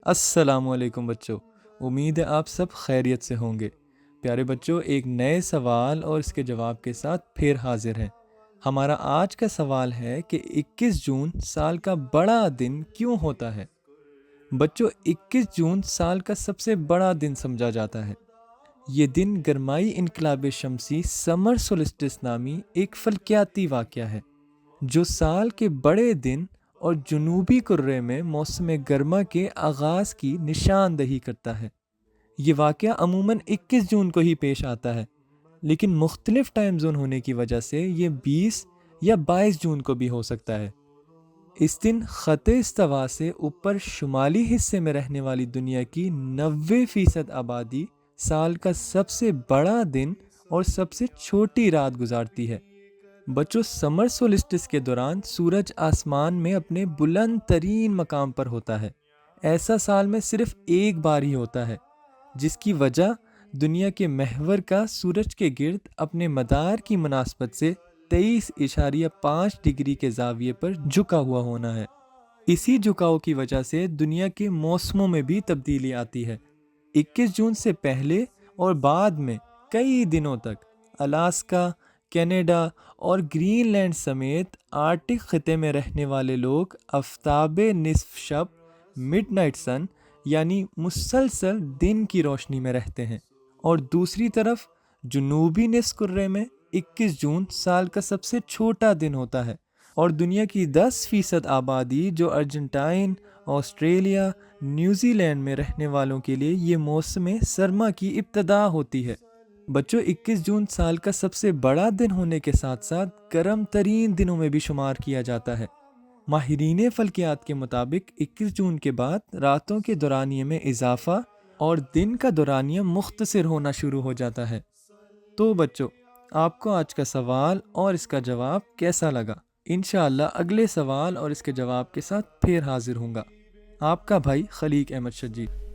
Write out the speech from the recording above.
السلام علیکم بچوں، امید ہے آپ سب خیریت سے ہوں گے۔ پیارے بچوں، ایک نئے سوال اور اس کے جواب کے ساتھ پھر حاضر ہیں۔ ہمارا آج کا سوال ہے کہ 21 جون سال کا بڑا دن کیوں ہوتا ہے؟ بچوں، 21 جون سال کا سب سے بڑا دن سمجھا جاتا ہے۔ یہ دن گرمائی انقلاب شمسی سمر سولسٹس نامی ایک فلکیاتی واقعہ ہے جو سال کے بڑے دن اور جنوبی کرے میں موسم گرما کے آغاز کی نشاندہی کرتا ہے۔ یہ واقعہ عموماً 21 جون کو ہی پیش آتا ہے، لیکن مختلف ٹائم زون ہونے کی وجہ سے یہ 20 یا 22 جون کو بھی ہو سکتا ہے۔ اس دن خط استوا سے اوپر شمالی حصے میں رہنے والی دنیا کی 90% آبادی سال کا سب سے بڑا دن اور سب سے چھوٹی رات گزارتی ہے۔ بچوں، سمر سولسٹس کے دوران سورج آسمان میں اپنے بلند ترین مقام پر ہوتا ہے۔ ایسا سال میں صرف ایک بار ہی ہوتا ہے، جس کی وجہ دنیا کے محور کا سورج کے گرد اپنے مدار کی مناسبت سے 23.5 ڈگری کے زاویے پر جھکا ہوا ہونا ہے۔ اسی جھکاؤ کی وجہ سے دنیا کے موسموں میں بھی تبدیلی آتی ہے۔ 21 جون سے پہلے اور بعد میں کئی دنوں تک الاسکا، کینیڈا اور گرین لینڈ سمیت آرکٹک خطے میں رہنے والے لوگ آفتاب نصف شب مڈ نائٹ سن یعنی مسلسل دن کی روشنی میں رہتے ہیں، اور دوسری طرف جنوبی نصف کرے میں 21 جون سال کا سب سے چھوٹا دن ہوتا ہے، اور دنیا کی 10% آبادی جو ارجنٹائن، آسٹریلیا، نیوزی لینڈ میں رہنے والوں کے لیے یہ موسم سرما کی ابتدا ہوتی ہے۔ بچوں، 21 جون سال کا سب سے بڑا دن ہونے کے ساتھ ساتھ گرم ترین دنوں میں بھی شمار کیا جاتا ہے۔ ماہرین فلکیات کے مطابق 21 جون کے بعد راتوں کے دورانیے میں اضافہ اور دن کا دورانیہ مختصر ہونا شروع ہو جاتا ہے۔ تو بچوں، آپ کو آج کا سوال اور اس کا جواب کیسا لگا؟ انشاءاللہ اگلے سوال اور اس کے جواب کے ساتھ پھر حاضر ہوں گا۔ آپ کا بھائی خلیق احمد شجیع۔